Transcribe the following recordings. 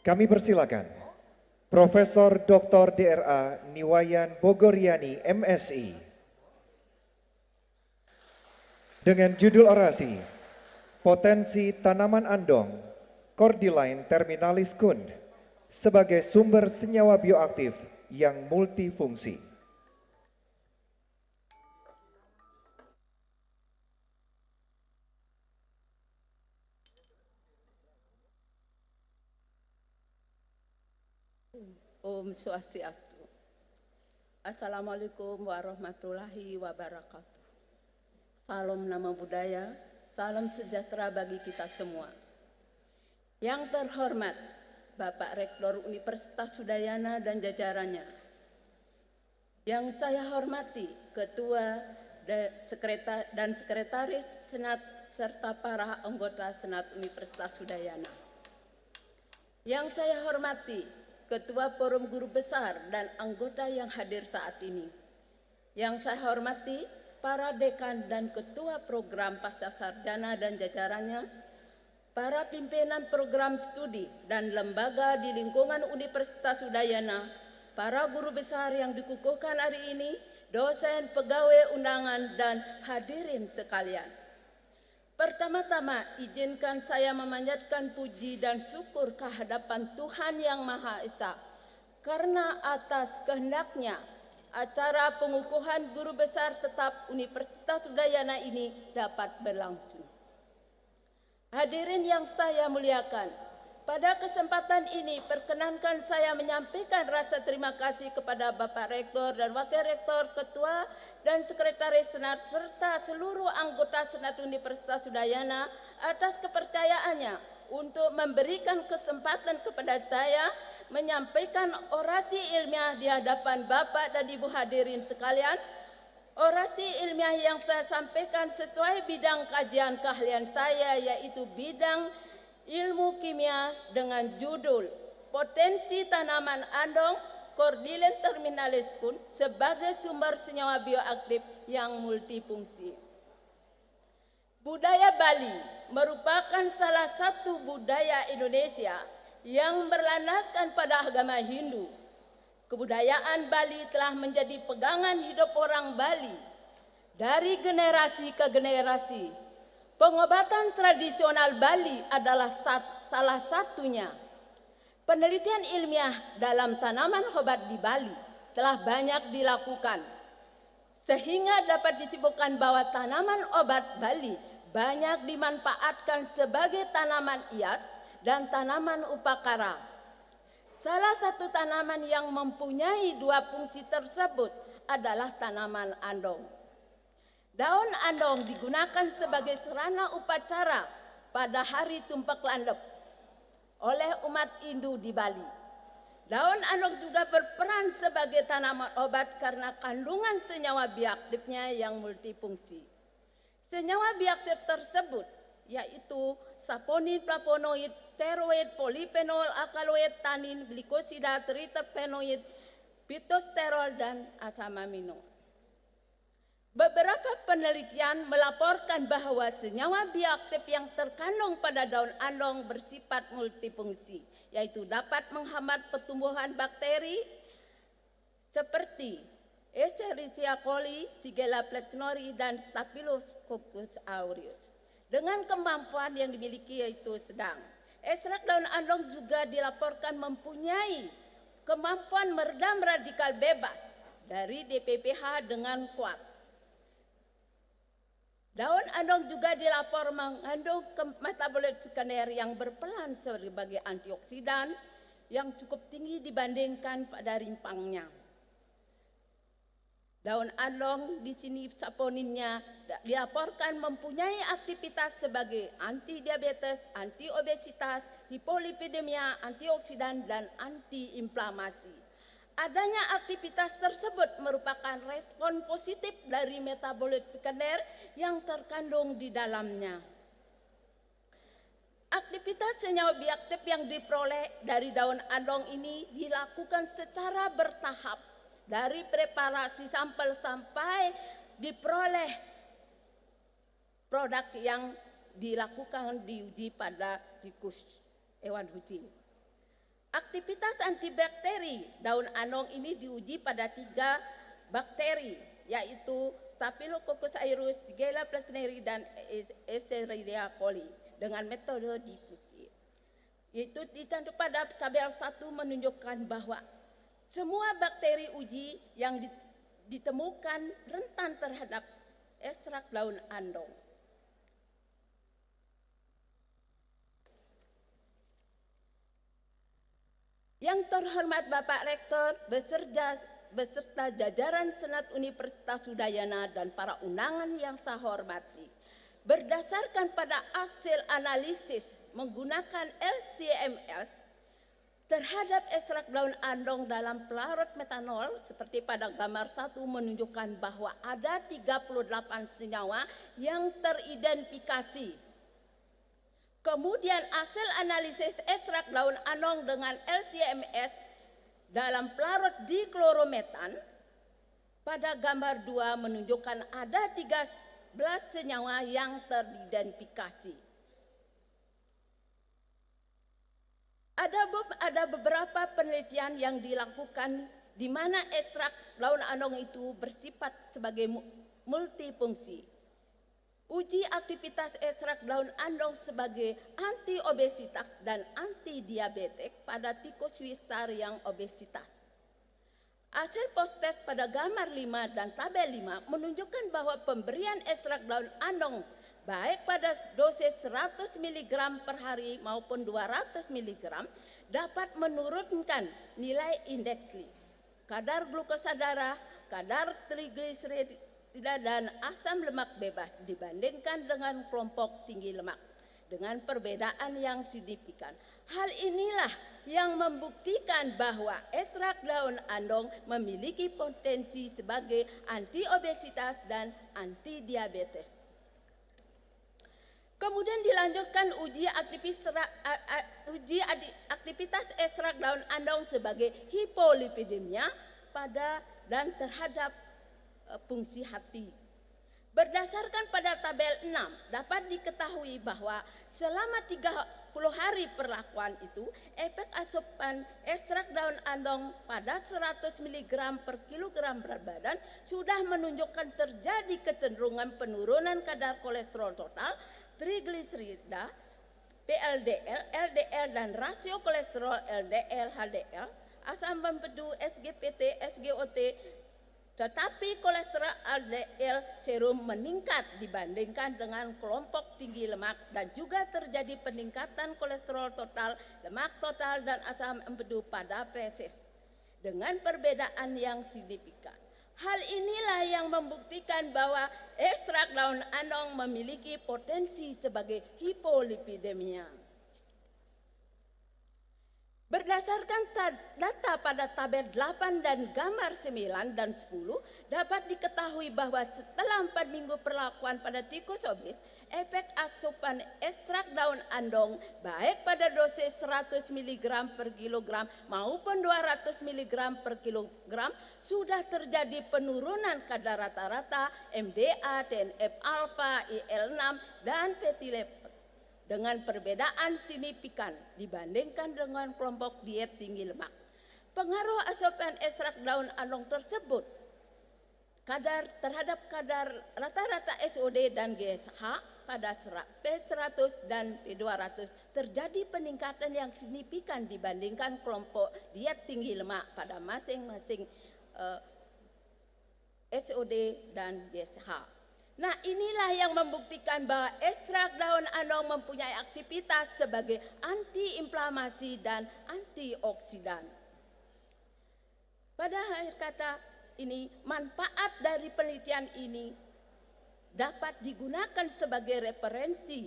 Kami persilakan Profesor Dr. DRA Niwayan Bogoryani MSI dengan judul orasi Potensi Tanaman Andong Cordyline terminalis Kund sebagai sumber senyawa bioaktif yang multifungsi. Om Swastiastu. Assalamualaikum warahmatullahi wabarakatuh. Salam nama budaya, salam sejahtera bagi kita semua. Yang terhormat Bapak Rektor Universitas Udayana dan jajarannya. Yang saya hormati Ketua dan Sekretaris Senat serta para anggota Senat Universitas Udayana. Yang saya hormati Ketua Forum Guru Besar dan anggota yang hadir saat ini. Yang saya hormati para dekan dan ketua program pasca sarjana dan jajarannya, para pimpinan program studi dan lembaga di lingkungan Universitas Udayana, para guru besar yang dikukuhkan hari ini, dosen, pegawai undangan, dan hadirin sekalian. Pertama-tama, izinkan saya memanjatkan puji dan syukur kehadapan Tuhan Yang Maha Esa, karena atas kehendaknya acara pengukuhan guru besar tetap Universitas Udayana ini dapat berlangsung. Hadirin yang saya muliakan, pada kesempatan ini perkenankan saya menyampaikan rasa terima kasih kepada Bapak Rektor dan Wakil Rektor, Ketua dan Sekretaris Senat serta seluruh anggota Senat Universitas Udayana atas kepercayaannya untuk memberikan kesempatan kepada saya menyampaikan orasi ilmiah di hadapan Bapak dan Ibu hadirin sekalian. Orasi ilmiah yang saya sampaikan sesuai bidang kajian keahlian saya, yaitu bidang ilmu kimia dengan judul Potensi Tanaman Andong Cordyline terminalis Kund sebagai sumber senyawa bioaktif yang multifungsi. Budaya Bali merupakan salah satu budaya Indonesia yang berlandaskan pada agama Hindu. Kebudayaan Bali telah menjadi pegangan hidup orang Bali dari generasi ke generasi. Pengobatan tradisional Bali adalah salah satunya. Penelitian ilmiah dalam tanaman obat di Bali telah banyak dilakukan, sehingga dapat disimpulkan bahwa tanaman obat Bali banyak dimanfaatkan sebagai tanaman hias dan tanaman upakara. Salah satu tanaman yang mempunyai dua fungsi tersebut adalah tanaman andong. Daun andong digunakan sebagai sarana upacara pada hari Tumpak Landep oleh umat Hindu di Bali. Daun andong juga berperan sebagai tanaman obat karena kandungan senyawa bioaktifnya yang multifungsi. Senyawa bioaktif tersebut yaitu saponin, flavonoid, steroid, polifenol, alkaloid, tanin, glikosida, triterpenoid, fitosterol, dan asam amino. Beberapa penelitian melaporkan bahwa senyawa bioaktif yang terkandung pada daun andong bersifat multifungsi, yaitu dapat menghambat pertumbuhan bakteri seperti Escherichia coli, Shigella flexneri, dan Staphylococcus aureus. Dengan kemampuan yang dimiliki yaitu sedang. Ekstrak daun andong juga dilaporkan mempunyai kemampuan meredam radikal bebas dari DPPH dengan kuat. Daun andong juga dilapor mengandung metabolit sekunder yang berperan sebagai antioksidan yang cukup tinggi dibandingkan pada rimpangnya. Daun andong di sini saponinnya dilaporkan mempunyai aktivitas sebagai anti diabetes, anti obesitas, hipolipidemia, antioksidan, dan antiinflamasi. Adanya aktivitas tersebut merupakan respon positif dari metabolit sekunder yang terkandung di dalamnya. Aktivitas senyawa bioaktif yang diperoleh dari daun andong ini dilakukan secara bertahap dari preparasi sampel sampai diperoleh produk yang dilakukan diuji pada siklus hewan uji. Aktivitas antibakteri daun andong ini diuji pada 3 bakteri, yaitu Staphylococcus aureus, Shigella flexneri, dan Escherichia coli dengan metode difusi. Itu ditandu pada tabel 1 menunjukkan bahwa semua bakteri uji yang ditemukan rentan terhadap ekstrak daun andong. Yang terhormat Bapak Rektor beserta jajaran Senat Universitas Udayana dan para undangan yang saya hormati, berdasarkan pada hasil analisis menggunakan LC-MS terhadap ekstrak daun andong dalam pelarut metanol seperti pada gambar 1 menunjukkan bahwa ada 38 senyawa yang teridentifikasi. Kemudian hasil analisis ekstrak daun andong dengan LC-MS dalam pelarut diklorometan pada gambar 2 menunjukkan ada 13 senyawa yang teridentifikasi. Ada beberapa penelitian yang dilakukan di mana ekstrak daun andong itu bersifat sebagai multifungsi. Uji aktivitas ekstrak daun andong sebagai anti-obesitas dan anti-diabetik pada tikus Wistar yang obesitas. Hasil post-test pada gambar 5 dan tabel 5 menunjukkan bahwa pemberian ekstrak daun andong baik pada dosis 100 mg per hari maupun 200 mg dapat menurunkan nilai indeks Li, kadar glukosa darah, kadar trigliserida dan asam lemak bebas dibandingkan dengan kelompok tinggi lemak dengan perbedaan yang signifikan. Hal inilah yang membuktikan bahwa ekstrak daun andong memiliki potensi sebagai anti-obesitas dan anti-diabetes. Kemudian dilanjutkan uji aktivitas ekstrak daun andong sebagai hipolipidemia pada dan terhadap fungsi hati. Berdasarkan pada tabel 6 dapat diketahui bahwa selama 30 hari perlakuan itu efek asupan ekstrak daun andong pada 100 mg per kilogram berat badan sudah menunjukkan terjadi kecenderungan penurunan kadar kolesterol total, trigliserida, VLDL, LDL dan rasio kolesterol LDL, HDL, asam empedu, SGPT, SGOT. Tetapi kolesterol LDL serum meningkat dibandingkan dengan kelompok tinggi lemak dan juga terjadi peningkatan kolesterol total, lemak total dan asam empedu pada feses dengan perbedaan yang signifikan. Hal inilah yang membuktikan bahwa ekstrak daun andong memiliki potensi sebagai hipolipidemia. Berdasarkan data pada tabel 8 dan gambar 9 dan 10 dapat diketahui bahwa setelah 4 minggu perlakuan pada tikus obes, efek asupan ekstrak daun andong baik pada dosis 100 mg per kilogram maupun 200 mg per kilogram sudah terjadi penurunan kadar rata-rata MDA, TNF-alpha, IL-6 dan fatty liver dengan perbedaan signifikan dibandingkan dengan kelompok diet tinggi lemak. Pengaruh asupan ekstrak daun andong tersebut terhadap kadar rata-rata SOD dan GSH pada P100 dan P200 terjadi peningkatan yang signifikan dibandingkan kelompok diet tinggi lemak pada masing-masing SOD dan GSH. Nah, inilah yang membuktikan bahwa ekstrak daun andong mempunyai aktivitas sebagai anti-inflamasi dan antioksidan. Pada akhir kata ini, manfaat dari penelitian ini dapat digunakan sebagai referensi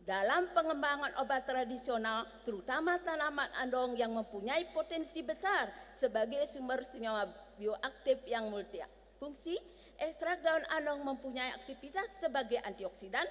dalam pengembangan obat tradisional, terutama tanaman andong yang mempunyai potensi besar sebagai sumber senyawa bioaktif yang multifungsi. Ekstrak daun andong mempunyai aktivitas sebagai antioksidan,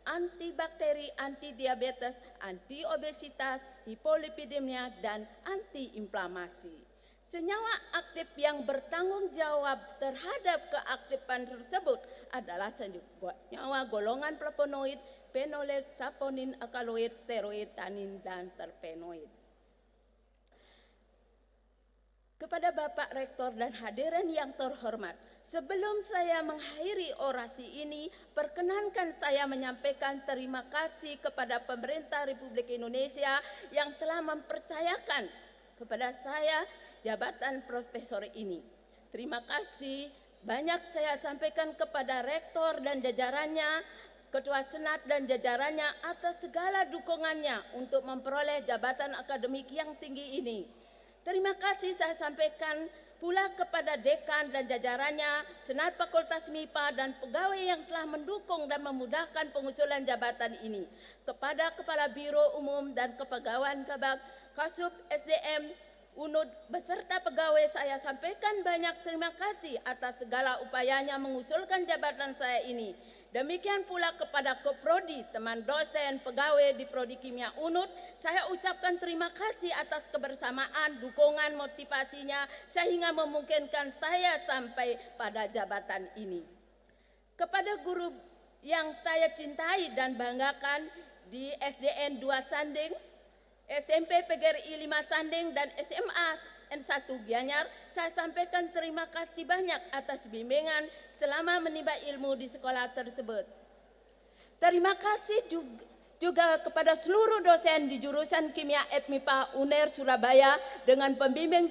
antibakteri, anti-diabetes, anti-obesitas, hipolipidemia, dan anti-inflamasi. Senyawa aktif yang bertanggung jawab terhadap keaktifan tersebut adalah senyawa golongan flavonoid, fenolik, saponin, alkaloid, steroid, tanin, dan terpenoid. Kepada Bapak Rektor dan hadirin yang terhormat, sebelum saya mengakhiri orasi ini, perkenankan saya menyampaikan terima kasih kepada pemerintah Republik Indonesia yang telah mempercayakan kepada saya jabatan profesor ini. Terima kasih banyak saya sampaikan kepada Rektor dan jajarannya, Ketua Senat dan jajarannya atas segala dukungannya untuk memperoleh jabatan akademik yang tinggi ini. Terima kasih saya sampaikan pula kepada dekan dan jajarannya, Senat Fakultas MIPA dan pegawai yang telah mendukung dan memudahkan pengusulan jabatan ini. Kepada Kepala Biro Umum dan Kepegawaian Kasub SDM UNUD beserta pegawai saya sampaikan banyak terima kasih atas segala upayanya mengusulkan jabatan saya ini. Demikian pula kepada Koprodi, teman dosen, pegawai di Prodi Kimia UNUD, saya ucapkan terima kasih atas kebersamaan, dukungan, motivasinya sehingga memungkinkan saya sampai pada jabatan ini. Kepada guru yang saya cintai dan banggakan di SDN 2 Sanding, SMP PGRI 5 Sanding dan SMA N1 Gianyar, saya sampaikan terima kasih banyak atas bimbingan selama menimba ilmu di sekolah tersebut. Terima kasih juga kepada seluruh dosen di jurusan Kimia FMIPA UNER Surabaya dengan pembimbing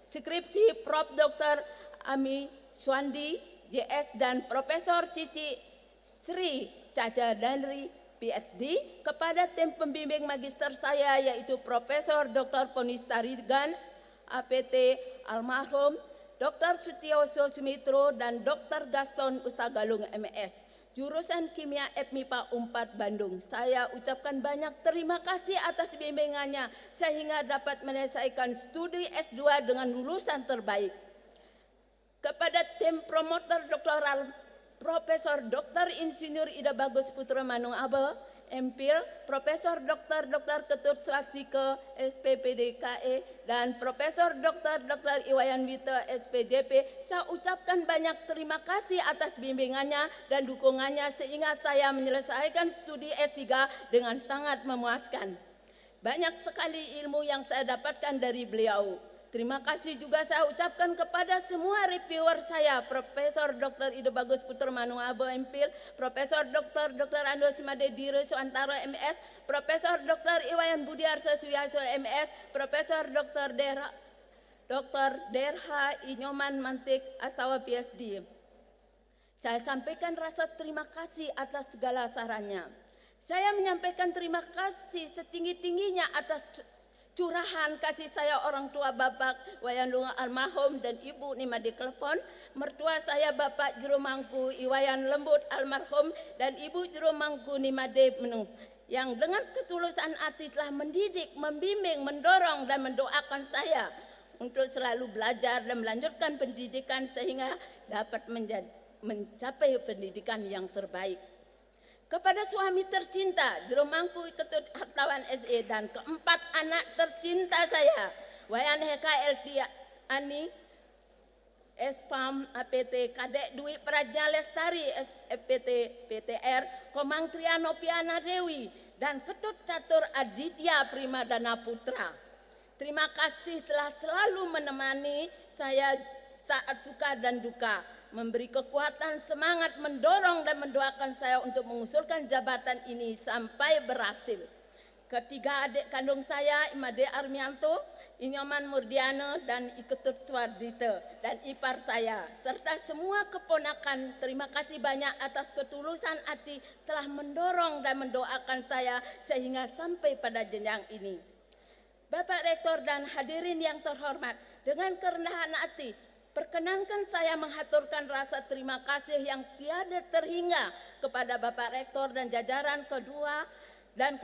skripsi Prof. Dr. Ami Swandi, JS dan Profesor Cici Sri Caca Danri, PhD, kepada tim pembimbing magister saya yaitu Profesor Dr. Ponista Rigan, APT almarhum, Dr. Sutioso Sumitro dan Dr. Gaston Ustagalung MS, jurusan Kimia FMIPA 4 Bandung. Saya ucapkan banyak terima kasih atas bimbingannya sehingga dapat menyelesaikan studi S2 dengan lulusan terbaik. Kepada tim promotor doktoral Profesor Dr. Insinyur Ida Bagus Putra Manung Abe, MPhil, Profesor Dr. Ketut Swastike, SPPDKE, dan Profesor Dr. Iwayan Wito, SPJP, saya ucapkan banyak terima kasih atas bimbingannya dan dukungannya sehingga saya menyelesaikan studi S3 dengan sangat memuaskan. Banyak sekali ilmu yang saya dapatkan dari beliau. Terima kasih juga saya ucapkan kepada semua reviewer saya, Profesor Dr. Ida Bagus Putra Manung Abe, MPhil, Profesor Dr. Ando Simade Dire Suantara, MS, Profesor Dr. Iwayan Budiarso Suyaso, MS, Profesor Dr. Derha Inyoman Mantik Astawa, PhD. Saya sampaikan rasa terima kasih atas segala sarannya. Saya menyampaikan terima kasih setinggi-tingginya atas curahan kasih saya orang tua Bapak Wayan Lunga almarhum dan Ibu Nimade Klepon, mertua saya Bapak Jero Mangku Iwayan Lembut almarhum dan Ibu Jero Mangku Nimade Menuh, yang dengan ketulusan hati telah mendidik, membimbing, mendorong dan mendoakan saya untuk selalu belajar dan melanjutkan pendidikan sehingga dapat mencapai pendidikan yang terbaik. Kepada suami tercinta Jero Mangku Ketut Hartawan SE dan keempat anak tercinta saya, Wayan Heka LT Ani, SPAM APT Kadek Dwi Prajna Lestari SPT PTR, Komang Triano Piana Dewi, dan Ketut Catur Aditya Primadana Putra. Terima kasih telah selalu menemani saya saat suka dan duka, memberi kekuatan, semangat, mendorong dan mendoakan saya untuk mengusulkan jabatan ini sampai berhasil. Ketiga adik kandung saya, Imade Armianto, Inyoman Murdiano, dan Iketut Swardite, dan ipar saya, serta semua keponakan, terima kasih banyak atas ketulusan hati telah mendorong dan mendoakan saya sehingga sampai pada jenjang ini. Bapak Rektor dan hadirin yang terhormat, dengan kerendahan hati, perkenankan saya menghaturkan rasa terima kasih yang tiada terhingga kepada Bapak Rektor dan jajaran kedua dan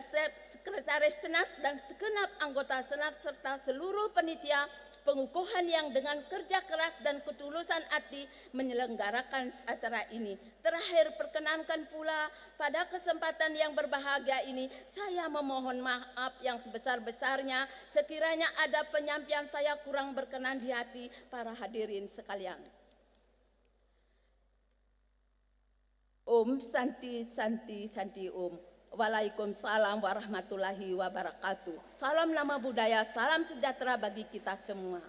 Sekretaris Senat dan segenap anggota Senat serta seluruh panitia pengukuhan yang dengan kerja keras dan ketulusan hati menyelenggarakan acara ini. Terakhir, perkenankan pula pada kesempatan yang berbahagia ini saya memohon maaf yang sebesar-besarnya sekiranya ada penyampaian saya kurang berkenan di hati para hadirin sekalian. Om Santi Santi Santi Om. Waalaikumsalam warahmatullahi wabarakatuh. Salam nama budaya, salam sejahtera bagi kita semua.